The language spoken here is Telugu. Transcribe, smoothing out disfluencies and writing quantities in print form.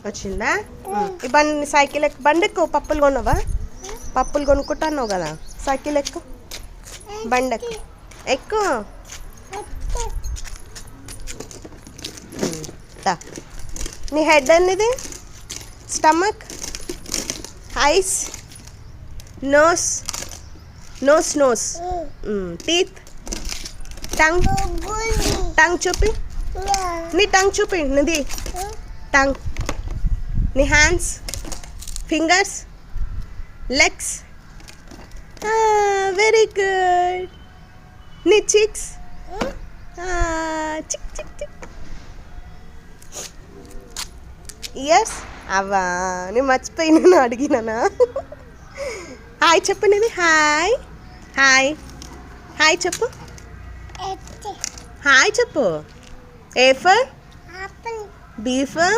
వచ్చిందా? ఈ బండి సైకిల్ ఎక్కు, బండి ఎక్కు. పప్పులు కొన్నావా? పప్పులు కొనుక్కుంటున్నావు కదా, సైకిల్ ఎక్కు, బండి ఎక్కు, ఎక్కు. నీ హెడ్ అనేది, stomach, eyes, nose, nose nose, teeth, tongue, tongue చూపి, నీ టంగ్ చూపి, నీది టంగ్, నీ hands, fingers, legs. Very good. నీ cheeks, cheek cheek cheek. Ears. అవ్వా, నేను మర్చిపోయినాను, అడిగినానా? హాయ్ చెప్పు, నేను హాయ్ హాయ్ హాయ్ చెప్పు, హాయ్ చెప్పు. A for, be for,